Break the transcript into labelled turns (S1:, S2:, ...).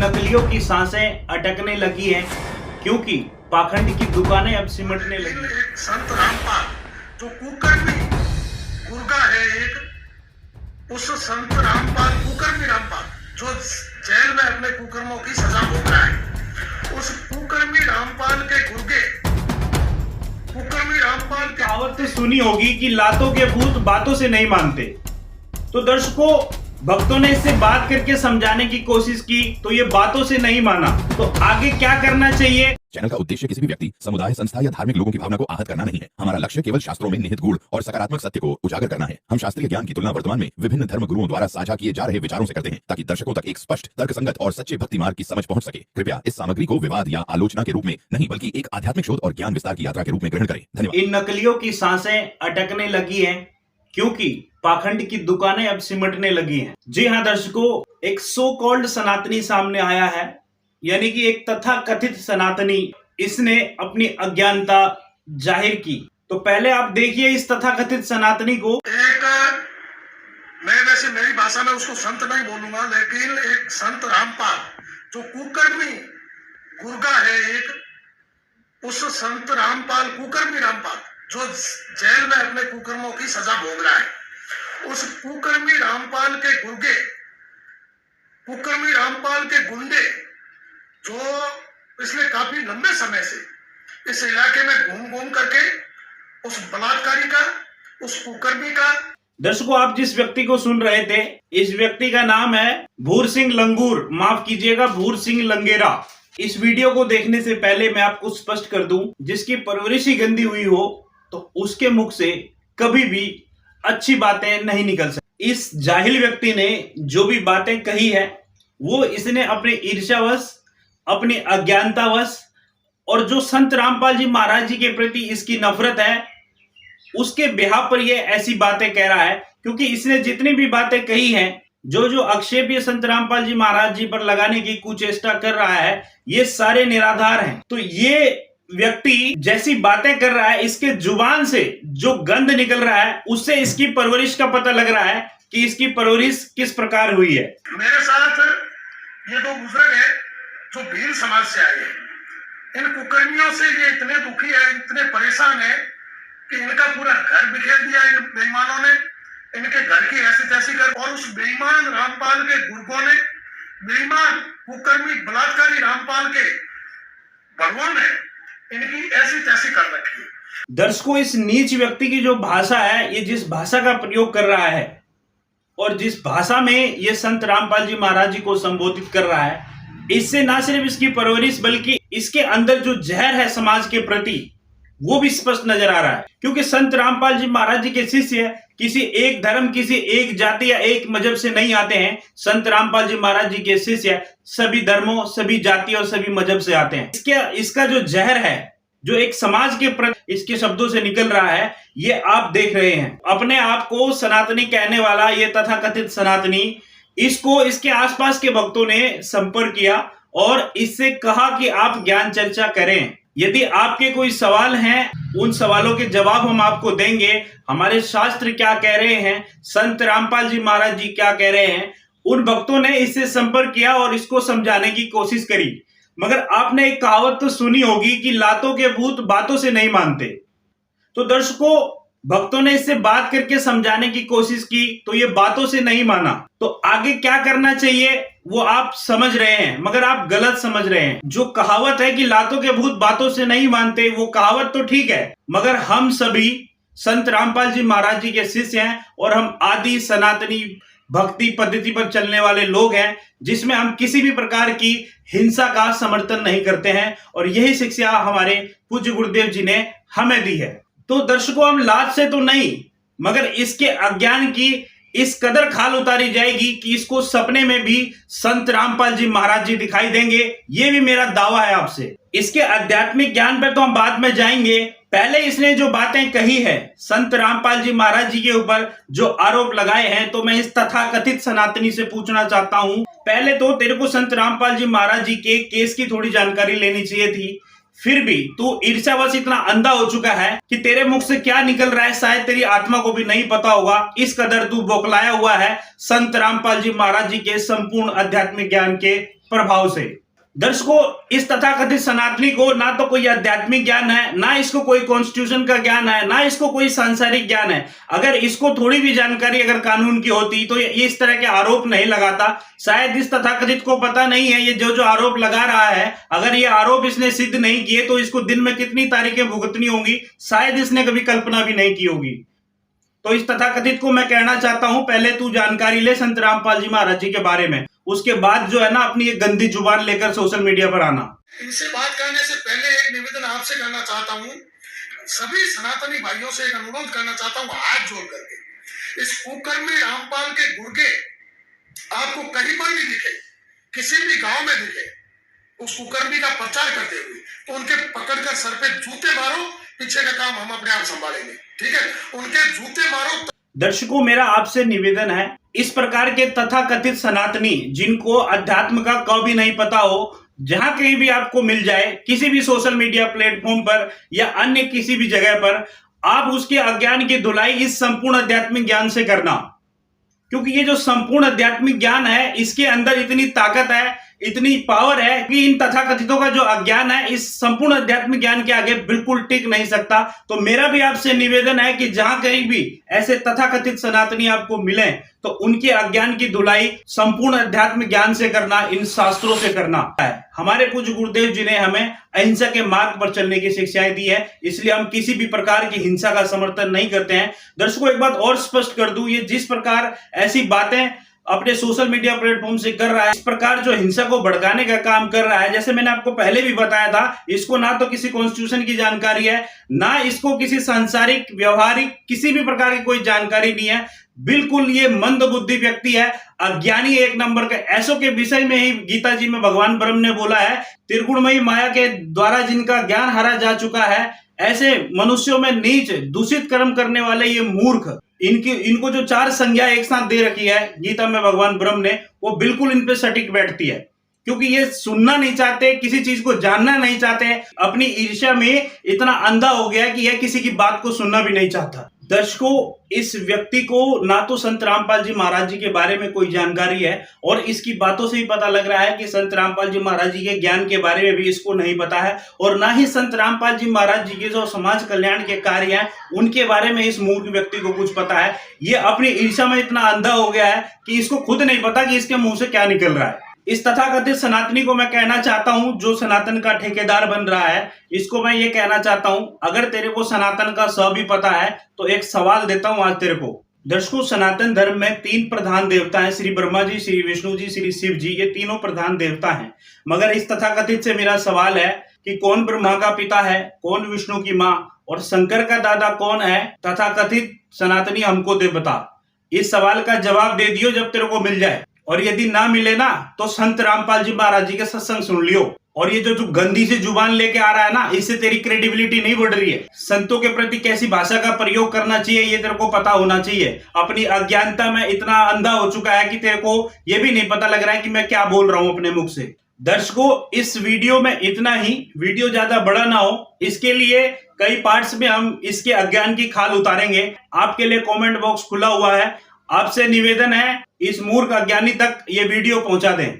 S1: नकलियों की सांसें अटकने लगी हैं क्योंकि पाखंड की दुकानें अब सिमटने लगी।
S2: एक संत रामपाल जो कुकर्मी गुर्गा है, एक उस संत रामपाल कुकर्मी रामपाल जो जेल में अपने कुकर्मों की सजा भोग रहा है, उस कुकर्मी रामपाल के गुर्गे कुकर्मी रामपाल के
S1: कहावत तो सुनी होगी कि लातों के भूत बातों से नहीं मानते। तो दर्शकों, भक्तों ने इससे बात करके समझाने की कोशिश की तो ये बातों से नहीं माना, तो आगे क्या करना चाहिए?
S3: चैनल का उद्देश्य किसी भी व्यक्ति, समुदाय, संस्था या धार्मिक लोगों की भावना को आहत करना नहीं है। हमारा लक्ष्य केवल शास्त्रों में निहित गूढ़ और सकारात्मक सत्य को उजागर करना है। हम शास्त्रीय ज्ञान की तुलना वर्तमान में विभिन्न धर्म गुरुओं द्वारा साझा किए जा रहे विचारों से करते हैं ताकि दर्शकों तक एक स्पष्ट, तर्कसंगत और सच्चे भक्ति मार्ग की समझ पहुंच सके। कृपया इस सामग्री को विवाद या आलोचना के रूप में नहीं बल्कि एक आध्यात्मिक शोध और ज्ञान विस्तार की यात्रा के रूप में ग्रहण करें। धन्यवाद।
S1: इन नकलियों की सांसें अटकने लगी हैं क्योंकि पाखंड की दुकानें अब सिमटने लगी हैं। जी हाँ दर्शकों, एक सो कॉल्ड सनातनी सामने आया है, यानी कि एक तथाकथित सनातनी, इसने अपनी अज्ञानता जाहिर की। तो पहले आप देखिए इस तथाकथित सनातनी को।
S2: मैं वैसे मेरी भाषा में उसको संत नहीं बोलूंगा, लेकिन एक संत रामपाल जो कुकर्मी गुर्गा है, एक उस संत रामपाल कुकर्मी रामपाल जो जेल में अपने कुकर्मों की सजा भोग रहा है, उस कुकर्मी रामपाल के गुर्गे कुकर्मी रामपाल के गुंडे जो पिछले काफी लंबे समय से इस इलाके में घूम घूम करके उस बलात्कारी का, उस कुकर्मी का।
S1: दर्शकों, आप जिस व्यक्ति को सुन रहे थे, इस व्यक्ति का नाम है भूर सिंह लंगूर, माफ कीजिएगा भूर सिंह लंगेरा। इस वीडियो को देखने से पहले मैं आपको स्पष्ट कर दूं, जिसकी परवरिश ही गंदी हुई हो तो उसके मुख से कभी भी अच्छी बातें नहीं निकल सकती। इस जाहिल व्यक्ति ने जो भी बातें कही है वो इसने अपने ईर्ष्यावश, अपनी अज्ञानतावश और जो संत रामपाल जी महाराज जी के प्रति इसकी नफरत है उसके बिहाफ पर ये ऐसी बातें कह रहा है। क्योंकि इसने जितनी भी बातें कही हैं, जो आक्षेप ये संत रामपाल जी महाराज जी पर लगाने की कुचेष्टा कर रहा है, ये सारे निराधार हैं। तो ये व्यक्ति जैसी बातें कर रहा है, इसके जुबान से जो गंध निकल रहा है उससे इसकी परवरिश का पता लग रहा है कि इसकी परवरिश किस प्रकार हुई है।
S2: मेरे साथ ये दो बुजुर्ग है जो भील समाज से आए हैं। इन कुकर्मियों से ये इतने दुखी है, इतने परेशान है कि इनका पूरा घर बिखेर दिया इन बेईमानों ने, इनके घर की ऐसी तैसी कर, और उस बेईमान रामपाल के गुर्गों ने, बेईमान कुकर्मी बलात्कारी रामपाल के भगवान ने इनकी ऐसी तैसी कर रखी है।
S1: दर्शकों, इस नीच व्यक्ति की जो भाषा है, ये जिस भाषा का प्रयोग कर रहा है और जिस भाषा में ये संत रामपाल जी महाराज जी को संबोधित कर रहा है, इससे ना सिर्फ इसकी परवरिश बल्कि इसके अंदर जो जहर है समाज के प्रति वो भी स्पष्ट नजर आ रहा है। क्योंकि संत रामपाल जी महाराज जी के शिष्य किसी एक धर्म, किसी एक जाति या एक मजहब से नहीं आते हैं। संत रामपाल जी महाराज जी के शिष्य सभी धर्मों, सभी जाति और सभी मजहब से आते हैं। इसका जो जहर है, जो एक समाज के प्रति इसके शब्दों से निकल रहा है, ये आप देख रहे हैं। अपने आप को सनातनी कहने वाला ये तथाकथित सनातनी, इसको इसके आसपास के भक्तों ने संपर्क किया और इससे कहा कि आप ज्ञान चर्चा करें। यदि आपके कोई सवाल हैं, उन सवालों के जवाब हम आपको देंगे। हमारे शास्त्र क्या कह रहे हैं, संत रामपाल जी महाराज जी क्या कह रहे हैं। उन भक्तों ने इससे संपर्क किया और इसको समझाने की कोशिश करी। मगर आपने एक कहावत तो सुनी होगी कि लातों के भूत बातों से नहीं मानते। तो दर्शकों, भक्तों ने इससे बात करके समझाने की कोशिश की तो ये बातों से नहीं माना। तो आगे क्या करना चाहिए वो आप समझ रहे हैं, मगर आप गलत समझ रहे हैं। जो कहावत है कि लातों के भूत बातों से नहीं मानते, वो कहावत तो ठीक है, मगर हम सभी संत रामपाल जी महाराज जी के शिष्य हैं और हम आदि सनातनी भक्ति पद्धति पर चलने वाले लोग हैं, जिसमें हम किसी भी प्रकार की हिंसा का समर्थन नहीं करते हैं। और यही शिक्षा हमारे पूज्य गुरुदेव जी ने हमें दी है। तो दर्शकों, हम लाज से तो नहीं, मगर इसके अज्ञान की इस कदर खाल उतारी जाएगी कि इसको सपने में भी संत रामपाल जी महाराज जी दिखाई देंगे। ये भी मेरा दावा है आपसे। इसके आध्यात्मिक ज्ञान पर तो हम बाद में जाएंगे। पहले इसने जो बातें कही है संत रामपाल जी महाराज जी के ऊपर, जो आरोप लगाए हैं, तो मैं इस तथाकथित सनातनी से पूछना चाहता हूं, पहले तो तेरे को संत रामपाल जी महाराज जी के केस की थोड़ी जानकारी लेनी चाहिए थी फिर भी तू ईर्ष्यावश इतना अंधा हो चुका है कि तेरे मुख से क्या निकल रहा है शायद तेरी आत्मा को भी नहीं पता होगा। इस कदर तू बौखलाया हुआ है संत रामपाल जी महाराज जी के संपूर्ण आध्यात्मिक ज्ञान के प्रभाव से। दर्शकों, इस तथाकथित सनातनी को ना तो कोई आध्यात्मिक ज्ञान है, ना इसको कोई कॉन्स्टिट्यूशन का ज्ञान है, ना इसको कोई सांसारिक ज्ञान है। अगर इसको थोड़ी भी जानकारी अगर कानून की होती तो ये इस तरह के आरोप नहीं लगाता। शायद इस तथाकथित को पता नहीं है ये जो आरोप लगा रहा है, अगर ये आरोप इसने सिद्ध नहीं किए तो इसको दिन में कितनी तारीखें भुगतनी होंगी, शायद इसने कभी कल्पना भी नहीं की होगी। तो इस तथाकथित को मैं कहना चाहता हूं, पहले तू जानकारी ले संत रामपाल जी महाराज जी के बारे में, उसके बाद जो है ना अपनी ये गंदी जुबान लेकर सोशल मीडिया पर आना।
S2: इनसे बात करने से पहले एक निवेदन आपसे करना चाहता हूँ, सभी सनातनी भाइयों से एक अनुरोध करना चाहता हूँ हाथ जोड़ करके। इस कुकर्मी रामपाल के गुर्गे आपको कहीं पर भी दिखे, किसी भी गांव में दिखे उस कुकर्मी का प्रचार करते हुए, तो उनके पकड़कर सर पे जूते मारो, पीछे का काम हम अपने आप संभालेंगे, ठीक है? उनके जूते मारो।
S1: दर्शकों, मेरा आपसे निवेदन है, इस प्रकार के तथाकथित सनातनी जिनको अध्यात्म का क भी नहीं पता हो, जहां कहीं भी आपको मिल जाए, किसी भी सोशल मीडिया प्लेटफॉर्म पर या अन्य किसी भी जगह पर, आप उसके अज्ञान की धुलाई इस संपूर्ण आध्यात्मिक ज्ञान से करना। क्योंकि ये जो संपूर्ण आध्यात्मिक ज्ञान है, इसके अंदर इतनी ताकत है, इतनी पावर है कि इन तथाकथितों का जो अज्ञान है इस संपूर्ण आध्यात्मिक ज्ञान के आगे बिल्कुल टिक नहीं सकता। तो मेरा भी आपसे निवेदन है कि जहां कहीं भी ऐसे तथाकथित सनातनी आपको मिले तो उनके अज्ञान की धुलाई संपूर्ण आध्यात्मिक ज्ञान से करना, इन शास्त्रों से करना है। हमारे पूज्य गुरुदेव जी ने हमें अहिंसा के मार्ग पर चलने की शिक्षाएं दी है, इसलिए हम किसी भी प्रकार की हिंसा का समर्थन नहीं करते हैं। दर्शकों, एक बात और स्पष्ट कर दूं, ये जिस प्रकार ऐसी बातें अपने सोशल मीडिया प्लेटफॉर्म से कर रहा है, इस प्रकार जो हिंसा को भड़काने का काम कर रहा है, जैसे मैंने आपको पहले भी बताया था, इसको ना तो किसी कॉन्स्टिट्यूशन की जानकारी है, ना इसको किसी सांसारिक व्यवहारिक किसी भी प्रकार की कोई जानकारी नहीं है। बिल्कुल ये मंद बुद्धि व्यक्ति है, अज्ञानी एक नंबर का। ऐसों के विषय में ही गीता जी में भगवान ब्रह्म ने बोला है, त्रिगुणमयी माया के द्वारा जिनका ज्ञान हरा जा चुका है, ऐसे मनुष्यों में नीच दूषित कर्म करने वाले ये मूर्ख, इनको जो 4 संज्ञा एक साथ दे रखी है गीता में भगवान ब्रह्म ने, वो बिल्कुल इन पे सटीक बैठती है। क्योंकि ये सुनना नहीं चाहते, किसी चीज को जानना नहीं चाहते, अपनी ईर्ष्या में इतना अंधा हो गया कि यह किसी की बात को सुनना भी नहीं चाहता। दर्शकों, इस व्यक्ति को ना तो संत रामपाल जी महाराज जी के बारे में कोई जानकारी है, और इसकी बातों से ही पता लग रहा है कि संत रामपाल जी महाराज जी के ज्ञान के बारे में भी इसको नहीं पता है, और ना ही संत रामपाल जी महाराज जी के जो समाज कल्याण के कार्य हैं उनके बारे में इस मूर्ख व्यक्ति को कुछ पता है। ये अपनी ईर्ष्या में इतना अंधा हो गया है कि इसको खुद नहीं पता कि इसके मुंह से क्या निकल रहा है। इस तथाकथित सनातनी को मैं कहना चाहता हूं, जो सनातन का ठेकेदार बन रहा है, इसको मैं ये कहना चाहता हूं, अगर तेरे को सनातन का स भी पता है तो एक सवाल देता हूं आज तेरे को। दर्शकों, सनातन धर्म में 3 प्रधान देवता हैं, श्री ब्रह्मा जी, श्री विष्णु जी, श्री शिव जी, ये तीनों प्रधान देवता हैं। मगर इस तथाकथित से मेरा सवाल है कि कौन ब्रह्मा का पिता है, कौन विष्णु की माँ, और शंकर का दादा कौन है? तथाकथित सनातनी हमको दे बता। इस सवाल का जवाब दे दियो जब तेरे को मिल जाए, और यदि ना मिले ना तो संत रामपाल जी महाराज जी के सत्संग सुन लियो। और ये जो गंदी सी जुबान लेके आ रहा है ना, इससे तेरी क्रेडिबिलिटी नहीं बढ़ रही है। संतों के प्रति कैसी भाषा का प्रयोग करना चाहिए ये तेरे को पता होना चाहिए। अपनी अज्ञानता में इतना अंधा हो चुका है कि तेरे को ये भी नहीं पता लग रहा है कि मैं क्या बोल रहा हूं अपने मुख से। दर्शकों, इस वीडियो में इतना ही। वीडियो ज्यादा बड़ा ना हो, इसके लिए कई पार्ट्स में हम इसके अज्ञान की खाल उतारेंगे। आपके लिए कमेंट बॉक्स खुला हुआ है, आपसे निवेदन है इस मूर्ख अज्ञानी तक ये वीडियो पहुंचा दें।